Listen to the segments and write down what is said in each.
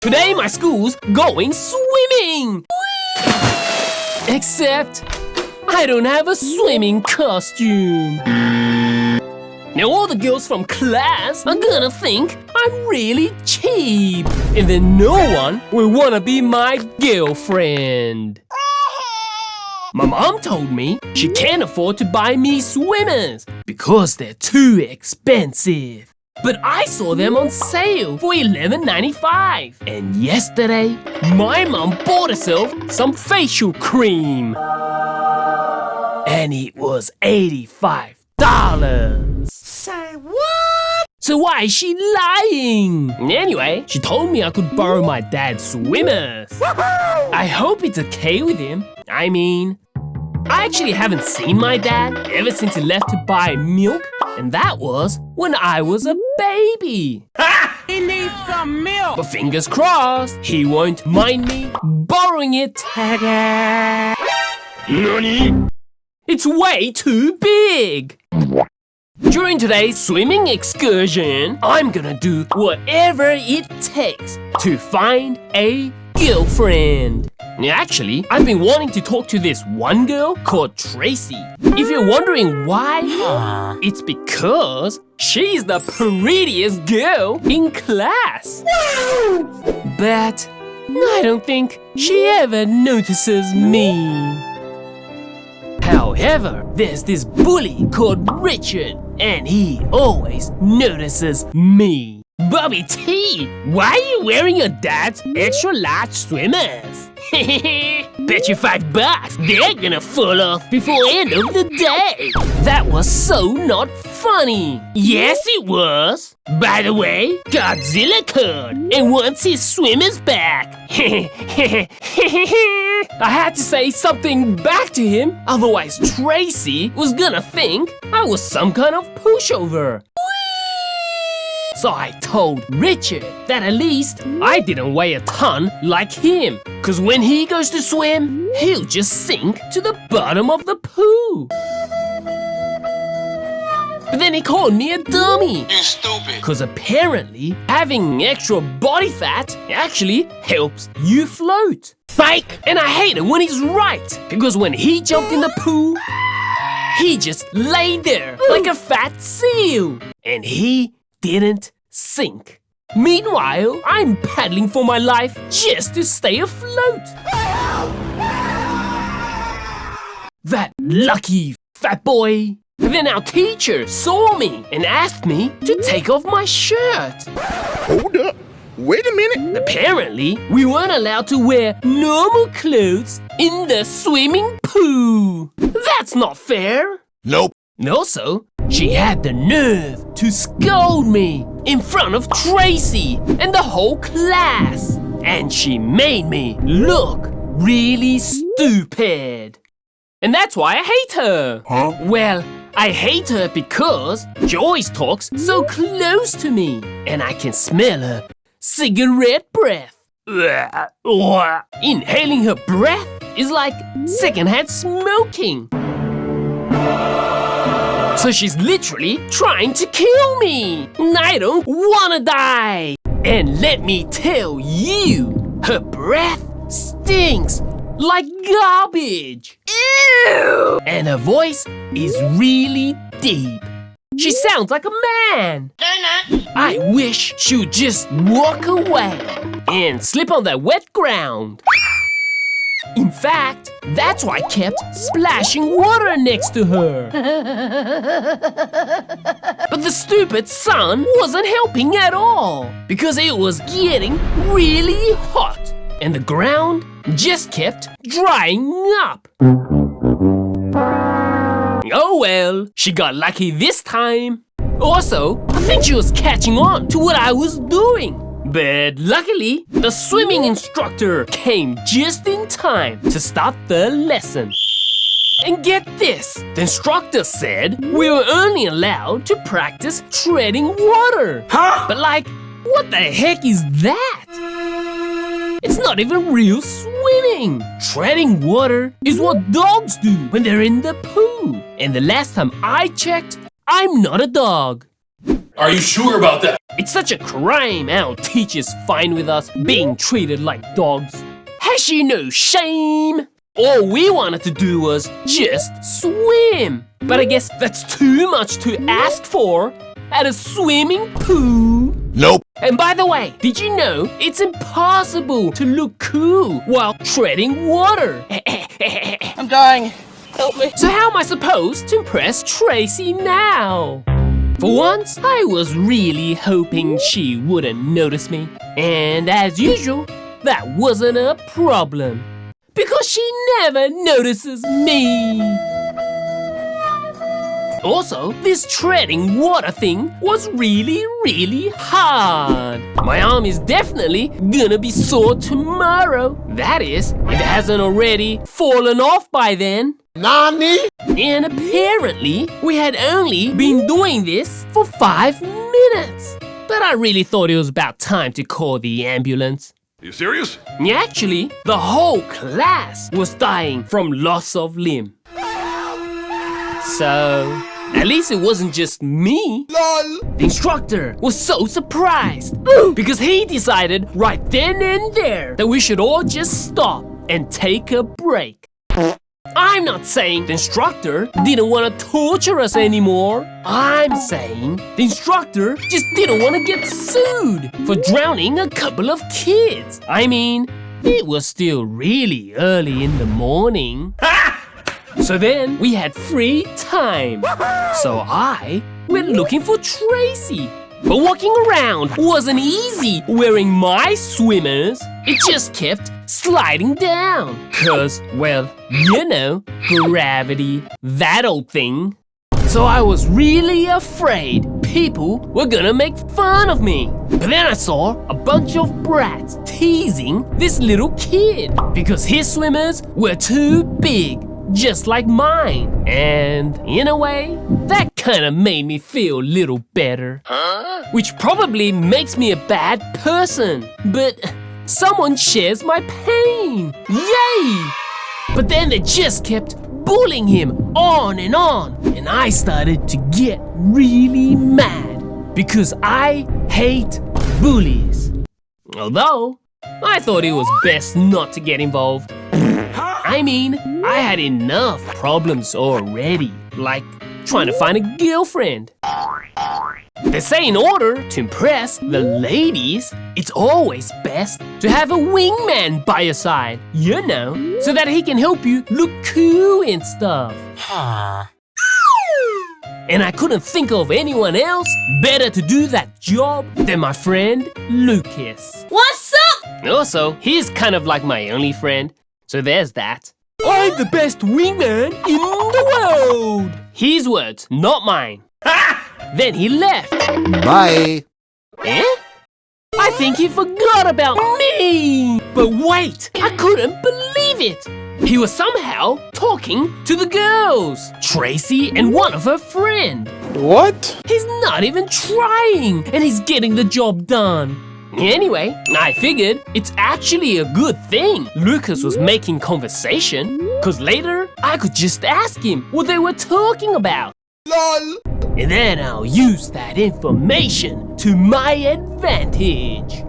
Today my school's going swimming! Except I don't have a swimming costume. Now all the girls from class are gonna think I'm really cheap. And then no one will wanna be my girlfriend. My mom told me she can't afford to buy me swimmers because they're too expensive. But I saw them on sale for $11.95. And yesterday, my mom bought herself some facial cream. And it was $85. Say what? So why is she lying? Anyway, she told me I could borrow my dad's swimmers. I hope it's okay with him. I mean, I actually haven't seen my dad ever since he left to buy milk. And that was when I was a baby. He needs some milk. But fingers crossed, he won't mind me borrowing it. NANI? It's way too big. During today's swimming excursion, I'm gonna do whatever it takes to find a girlfriend. Actually, I've been wanting to talk to this one girl called Tracy. If you're wondering why, it's because she's the prettiest girl in class. But I don't think she ever notices me. However, there's this bully called Richard, and he always notices me. Bobby T, why are you wearing your dad's extra large swimmers? Bet you $5 they're gonna fall off before end of the day. That was so not funny. Yes, it was. By the way, Godzilla called and wants his swimmers back. I had to say something back to him, otherwise Tracy was gonna think I was some kind of pushover. So I told Richard that at least I didn't weigh a ton like him. Cause when he goes to swim, he'll just sink to the bottom of the pool. But then he called me a dummy. You stupid. Cause apparently having extra body fat actually helps you float. Fake! And I hate it when he's right. Because when he jumped in the pool, he just lay there like a fat seal. And he didn't sink. Meanwhile, I'm paddling for my life just to stay afloat. That lucky fat boy. Then our teacher saw me and asked me to take off my shirt. Hold up. Wait a minute. Apparently, we weren't allowed to wear normal clothes in the swimming pool. That's not fair. Nope. And also, she had the nerve to scold me in front of Tracy and the whole class. And she made me look really stupid. And that's why I hate her. Huh? Well, I hate her because she always talks so close to me. And I can smell her cigarette breath. Inhaling her breath is like secondhand smoking. So she's literally trying to kill me. I don't wanna die. And let me tell you, her breath stinks like garbage. Ew! And her voice is really deep. She sounds like a man. I wish she would just walk away and slip on that wet ground. In fact, that's why I kept splashing water next to her. But the stupid sun wasn't helping at all because it was getting really hot and the ground just kept drying up. Oh well, she got lucky this time. Also, I think she was catching on to what I was doing. But luckily, the swimming instructor came just in time to start the lesson. And get this, the instructor said we were only allowed to practice treading water. Huh? But like, what the heck is that? It's not even real swimming. Treading water is what dogs do when they're in the pool. And the last time I checked, I'm not a dog. Are you sure about that? It's such a crime our teachers find with us being treated like dogs. Has she no shame? All we wanted to do was just swim. But I guess that's too much to ask for at a swimming pool. Nope. And by the way, did you know it's impossible to look cool while treading water? I'm dying. Help me. So how am I supposed to impress Tracy now? For once, I was really hoping she wouldn't notice me. And as usual, that wasn't a problem. Because she never notices me. Also, this treading water thing was really hard. My arm is definitely gonna be sore tomorrow. That is, if it hasn't already fallen off by then. Nani? And apparently, we had only been doing this for 5 minutes. But I really thought it was about time to call the ambulance. You serious? Actually, the whole class was dying from loss of limb. So, at least it wasn't just me. LOL. The instructor was so surprised because he decided right then and there that we should all just stop and take a break. I'm not saying the instructor didn't want to torture us anymore. I'm saying the instructor just didn't want to get sued for drowning a couple of kids. I mean, it was still really early in the morning. So then we had free time. So I went looking for Tracy. But walking around wasn't easy wearing my swimmers. It just kept sliding down. 'Cause, well, you know, gravity, that old thing. So I was really afraid people were gonna make fun of me. But then I saw a bunch of brats teasing this little kid because his swimmers were too big, just like mine. And in a way, that kind of made me feel a little better. Which probably makes me a bad person. But someone shares my pain. Yay! But then they just kept bullying him on. And I started to get really mad because I hate bullies. Although, I thought it was best not to get involved. I mean, I had enough problems already, like trying to find a girlfriend. They say in order to impress the ladies, it's always best to have a wingman by your side, you know, so that he can help you look cool and stuff. And I couldn't think of anyone else better to do that job than my friend Lucas. What's up? Also, he's kind of like my only friend, so there's that. I'm the best wingman in the world! His words, not mine. Then he left. Bye. Eh? I think he forgot about me! But wait, I couldn't believe it! He was somehow talking to the girls, Tracy and one of her friends. What? He's not even trying, and he's getting the job done. Anyway, I figured it's actually a good thing Lucas was making conversation, cause later I could just ask him what they were talking about. LOL. And then I'll use that information to my advantage.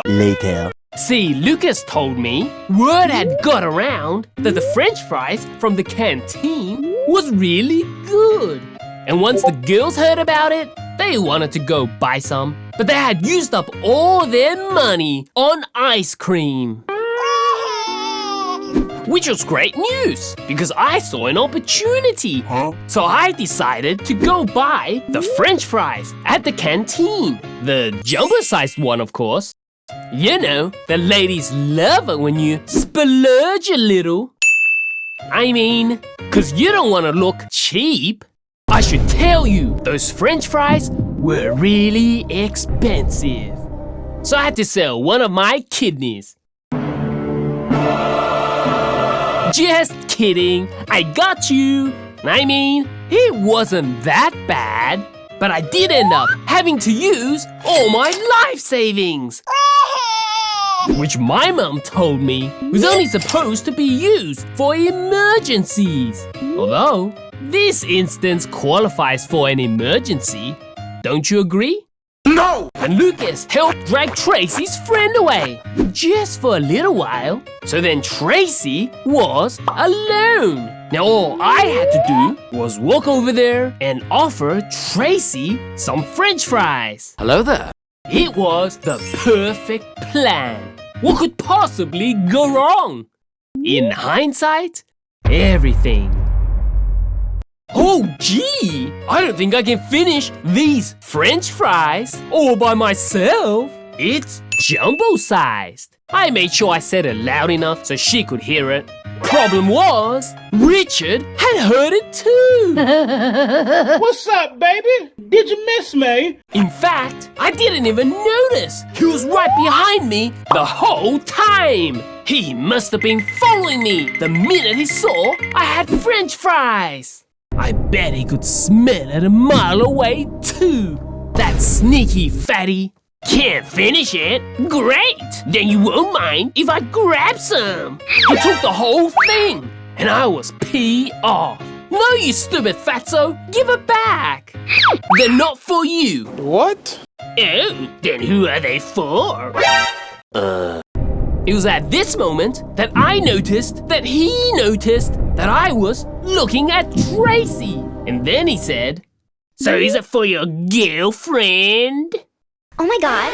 Later. See, Lucas told me word had got around that the French fries from the canteen was really good. And once the girls heard about it, they wanted to go buy some, but they had used up all their money on ice cream. Which was great news, because I saw an opportunity. So I decided to go buy the French fries at the canteen. The jumbo-sized one, of course. You know, the ladies love it when you splurge a little. I mean, cause you don't want to look cheap. I should tell you, those French fries were really expensive. So I had to sell one of my kidneys. Just kidding, I got you. I mean, it wasn't that bad, but I did end up having to use all my life savings. Which my mom told me was only supposed to be used for emergencies. Although, this instance qualifies for an emergency, Don't you agree? No! And Lucas helped drag Tracy's friend away, just for a little while. So then Tracy was alone. Now all I had to do was walk over there and offer Tracy some French fries. Hello there. It was the perfect plan. What could possibly go wrong? In hindsight, everything. Oh gee, I don't think I can finish these French fries all by myself. It's jumbo-sized. I made sure I said it loud enough so she could hear it. Problem was, Richard had heard it too. What's up, baby? Did you miss me? In fact, I didn't even notice. He was right behind me the whole time. He must have been following me the minute he saw I had French fries. I bet he could smell it a mile away too. That sneaky fatty. Can't finish it? Great! Then you won't mind if I grab some. He took the whole thing, and I was peed off. No, you stupid fatso, give it back. They're not for you. What? Oh, then who are they for? It was at this moment that I noticed that he noticed that I was looking at Tracy. And then he said, "So is it for your girlfriend?" Oh my god.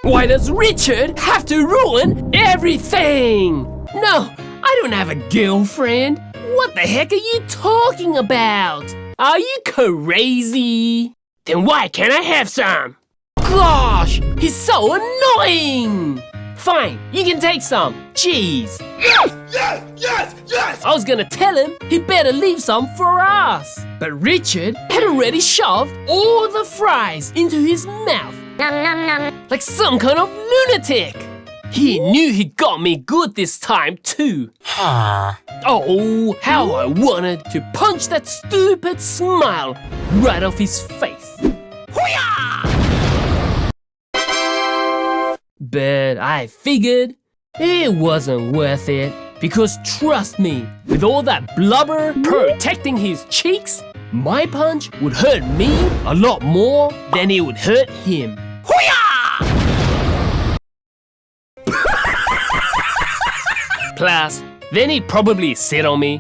Why does Richard have to ruin everything? No, I don't have a girlfriend. What the heck are you talking about? Are you crazy? Then why can't I have some? Gosh, he's so annoying. Fine, you can take some. Jeez. Yes! I was gonna tell him he better leave some for us. But Richard had already shoved all the fries into his mouth. Nom nom nom. Like some kind of lunatic. He knew he got me good this time too. Oh, how I wanted to punch that stupid smile right off his face. But I figured it wasn't worth it. Because trust me, with all that blubber protecting his cheeks, my punch would hurt me a lot more than it would hurt him. Plus, then he'd probably sit on me.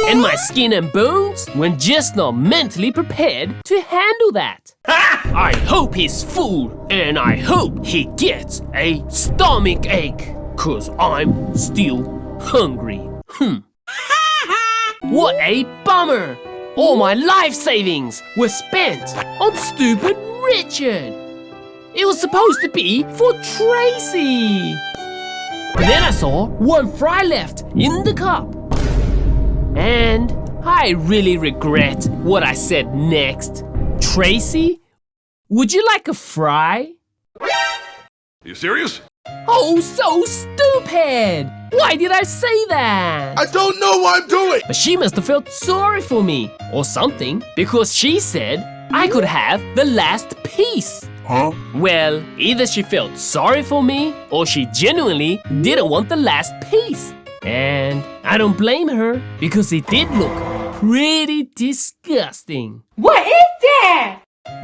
And my skin and bones were just not mentally prepared to handle that. I hope he's full, and I hope he gets a stomach ache, 'cause I'm still hungry. What a bummer! All my life savings were spent on stupid Richard. It was supposed to be for Tracy. But then I saw one fry left in the cup. And I really regret what I said next. Tracy, would you like a fry? You serious? Oh, so stupid! Why did I say that? I don't know what I'm doing! But she must have felt sorry for me or something, because she said I could have the last piece. Huh? Well, either she felt sorry for me or she genuinely didn't want the last piece. And I don't blame her, because it did look pretty disgusting. What is that?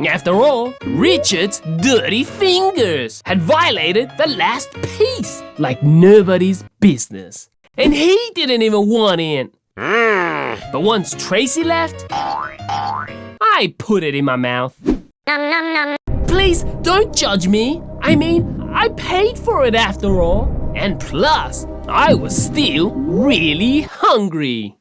After all, Richard's dirty fingers had violated the last piece like nobody's business. And he didn't even want it. But once Tracy left, I put it in my mouth. Nom nom nom. Please don't judge me. I mean, I paid for it after all. And plus, I was still really hungry.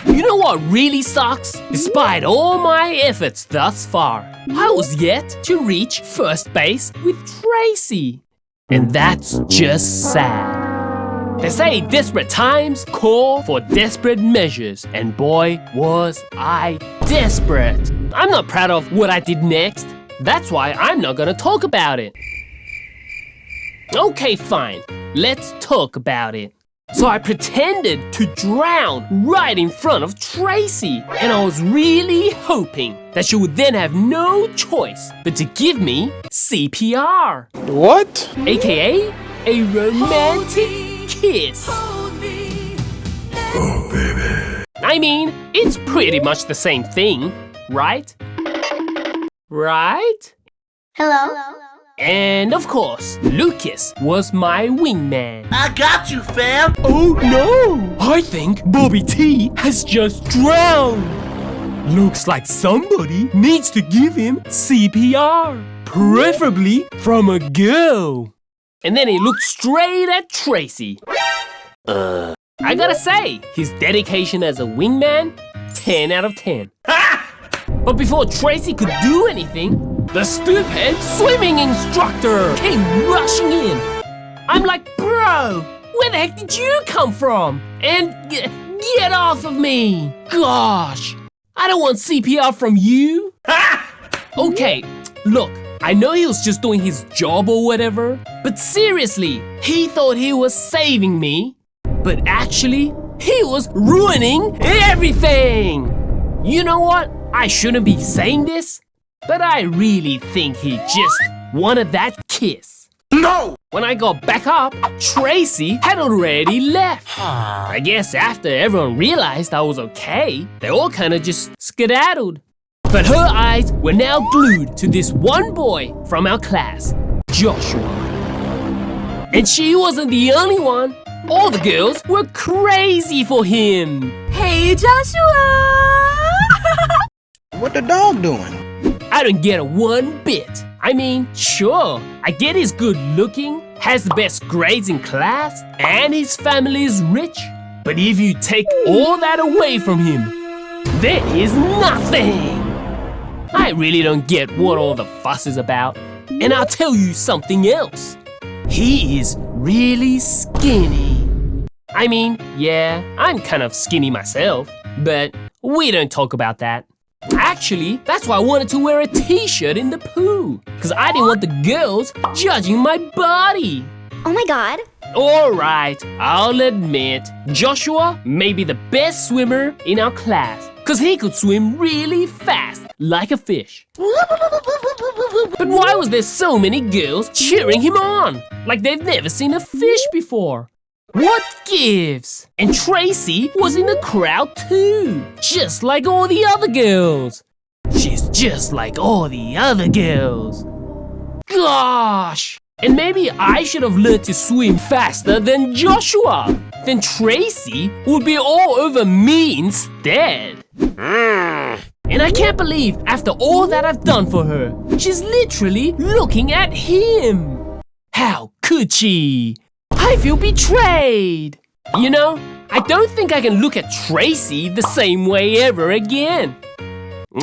You know what really sucks? Despite all my efforts thus far, I was yet to reach first base with Tracy. And that's just sad. They say desperate times call for desperate measures, and boy, was I desperate. I'm not proud of what I did next. That's why I'm not gonna talk about it. Okay, fine. Let's talk about it. So I pretended to drown right in front of Tracy, and I was really hoping that she would then have no choice but to give me CPR. What? AKA a romantic kiss. Oh, baby. I mean, it's pretty much the same thing, right? Right? Hello? And of course, Lucas was my wingman. I got you, fam. Oh no! I think Bobby T has just drowned. Looks like somebody needs to give him CPR, preferably from a girl. And then he looked straight at Tracy. I gotta say, his dedication as a wingman, 10 out of 10. But before Tracy could do anything, the stupid swimming instructor came rushing in. I'm like, bro, where the heck did you come from? And get off of me. Gosh, I don't want CPR from you. Okay, look, I know he was just doing his job or whatever, but seriously, he thought he was saving me, but actually, he was ruining everything. You know what? I shouldn't be saying this, but I really think he just wanted that kiss. No! When I got back up, Tracy had already left. I guess after everyone realized I was okay, they all kind of just skedaddled. But her eyes were now glued to this one boy from our class, Joshua. And she wasn't the only one. All the girls were crazy for him. Hey, Joshua! What the dog doing? I don't get it one bit. I mean, sure, I get he's good looking, has the best grades in class, and his family is rich. But if you take all that away from him, there is nothing. I really don't get what all the fuss is about. And I'll tell you something else. He is really skinny. I mean, yeah, I'm kind of skinny myself, but we don't talk about that. Actually, that's why I wanted to wear a t-shirt in the pool, because I didn't want the girls judging my body. Oh my god. Alright, I'll admit, Joshua may be the best swimmer in our class, because he could swim really fast, like a fish. But why was there so many girls cheering him on, like they've never seen a fish before? What gives? And Tracy was in the crowd too, just like all the other girls. She's just like all the other girls. Gosh! And maybe I should have learned to swim faster than Joshua. Then Tracy would be all over me instead. And I can't believe after all that I've done for her, she's literally looking at him. How could she? I feel betrayed. You know, I don't think I can look at Tracy the same way ever again.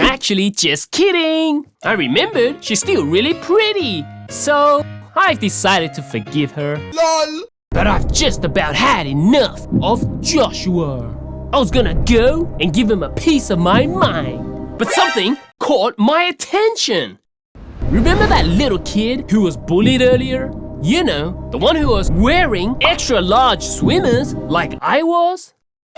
Actually, just kidding. I remembered she's still really pretty. So, I've decided to forgive her. LOL! But I've just about had enough of Joshua. I was gonna go and give him a piece of my mind. But something caught my attention. Remember that little kid who was bullied earlier? You know, the one who was wearing extra large swimmers like I was?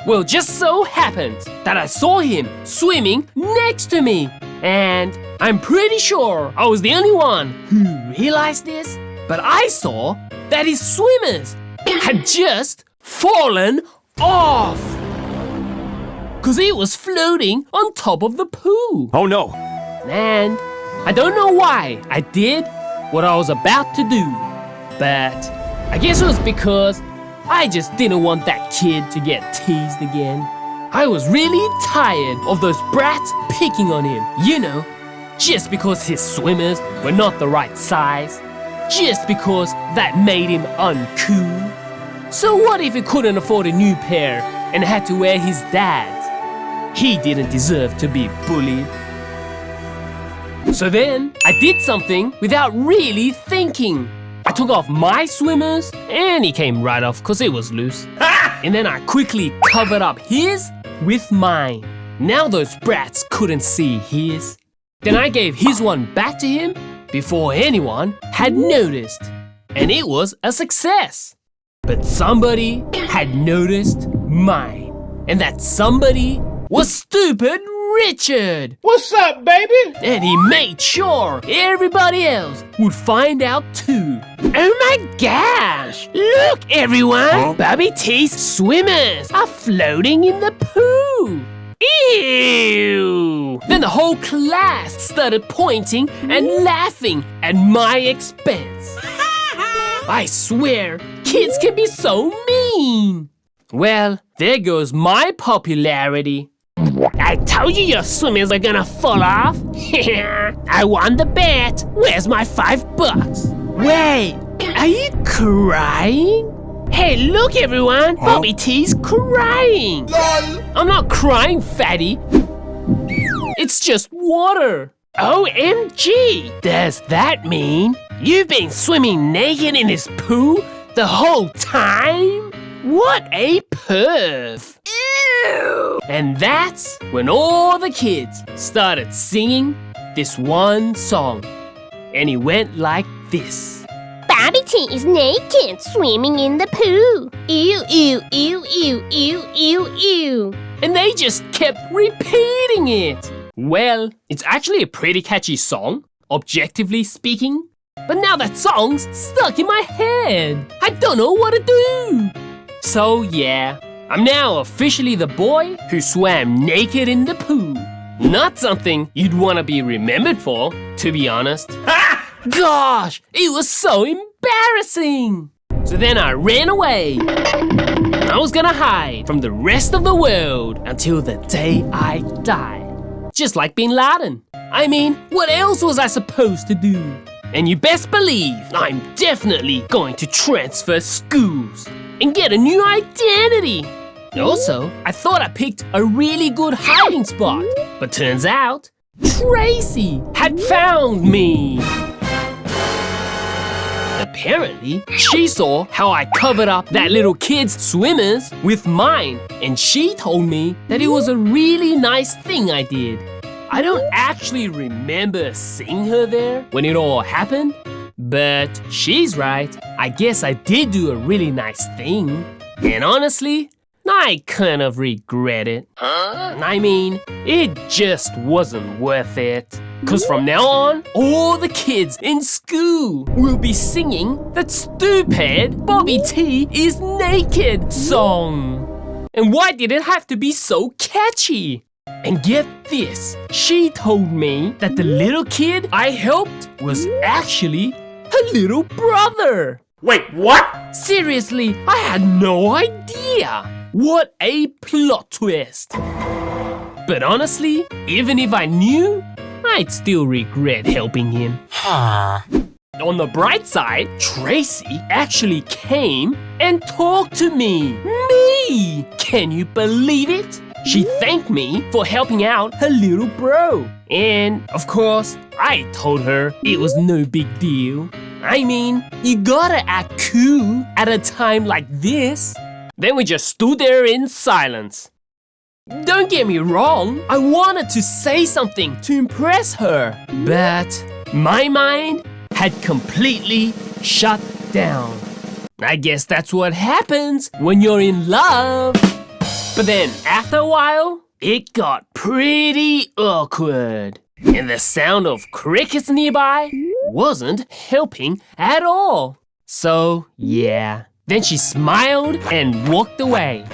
Well, just so happened that I saw him swimming next to me. And I'm pretty sure I was the only one who realized this. But I saw that his swimmers had just fallen off. Because he was floating on top of the pool. Oh no. And I don't know why I did what I was about to do. But I guess it was because I just didn't want that kid to get teased again. I was really tired of those brats picking on him, you know, just because his swimmers were not the right size, just because that made him uncool. So what if he couldn't afford a new pair and had to wear his dad's? He didn't deserve to be bullied. So then I did something without really thinking. I took off my swimmers and he came right off because it was loose. And then I quickly covered up his with mine. Now those brats couldn't see his. Then I gave his one back to him before anyone had noticed. And it was a success. But somebody had noticed mine. And that somebody was stupid Richard. What's up, baby? And he made sure everybody else would find out too. Oh my gosh! Look, everyone! Bobby T's swimmers are floating in the pool. Ew! Then the whole class started pointing and laughing at my expense. I swear, kids can be so mean. Well, there goes my popularity. I told you your swimmers are gonna fall off. I won the bet. Where's my $5? Wait, are you crying? Hey, look everyone, Bobby T's crying. LOL. I'm not crying, fatty. It's just water. OMG, does that mean you've been swimming naked in this pool the whole time? What a perv! Ew! And that's when all the kids started singing this one song. And it went like this. Bobby T is naked, swimming in the pool. Ew, ew, ew, ew, ew, ew, ew. And they just kept repeating it. Well, it's actually a pretty catchy song, objectively speaking. But now that song's stuck in my head. I don't know what to do. So yeah, I'm now officially the boy who swam naked in the pool. Not something you'd want to be remembered for, to be honest. Gosh, it was so embarrassing. So then I ran away. I was gonna hide from the rest of the world until the day I died. Just like Bin Laden. I mean, what else was I supposed to do? And you best believe I'm definitely going to transfer schools and get a new identity. Also, I thought I picked a really good hiding spot, but turns out Tracy had found me. Apparently, she saw how I covered up that little kid's swimmers with mine, and she told me that it was a really nice thing I did. I don't actually remember seeing her there when it all happened, but she's right. I guess I did do a really nice thing. And honestly, I kind of regret it. I mean, it just wasn't worth it. Cause from now on, all the kids in school will be singing that stupid Bobby T is naked song. And why did it have to be so catchy? And get this, she told me that the little kid I helped was actually her little brother. Wait, what? Seriously, I had no idea. What a plot twist. But honestly, even if I knew, I'd still regret helping him. On the bright side, Tracy actually came and talked to me. Me! Can you believe it? She thanked me for helping out her little bro. And, of course, I told her it was no big deal. I mean, you gotta act cool at a time like this. Then we just stood there in silence. Don't get me wrong, I wanted to say something to impress her. But my mind had completely shut down. I guess that's what happens when you're in love. But then after a while, it got pretty awkward. And the sound of crickets nearby wasn't helping at all. So yeah, then she smiled and walked away.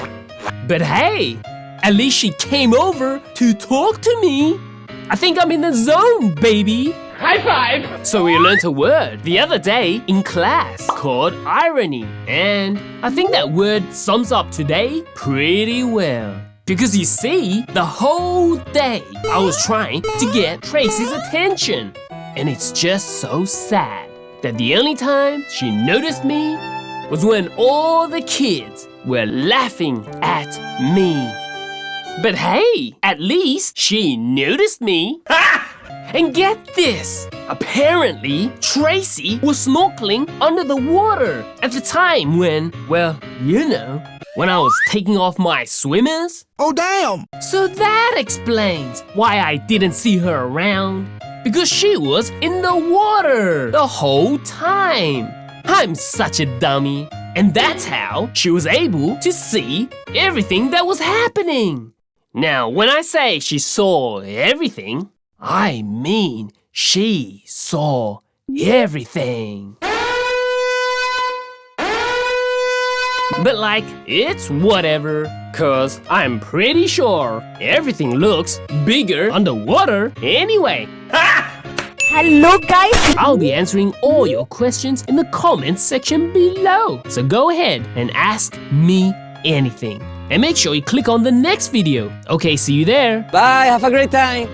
But hey, at least she came over to talk to me. I think I'm in the zone, baby. High five! So we learned a word the other day in class called irony. And I think that word sums up today pretty well. Because you see, the whole day I was trying to get Tracy's attention. And it's just so sad that the only time she noticed me was when all the kids were laughing at me. But hey, at least she noticed me. And get this, apparently Tracy was snorkeling under the water at the time when, well, you know, when I was taking off my swimmers. Oh, damn. So that explains why I didn't see her around. Because she was in the water the whole time. I'm such a dummy. And that's how she was able to see everything that was happening. Now, when I say she saw everything, I mean she saw everything. But like, it's whatever, cause I'm pretty sure everything looks bigger underwater anyway. Hello guys. I'll be answering all your questions in the comments section below. So go ahead and ask me anything. And make sure you click on the next video. Okay, see you there. Bye, have a great time.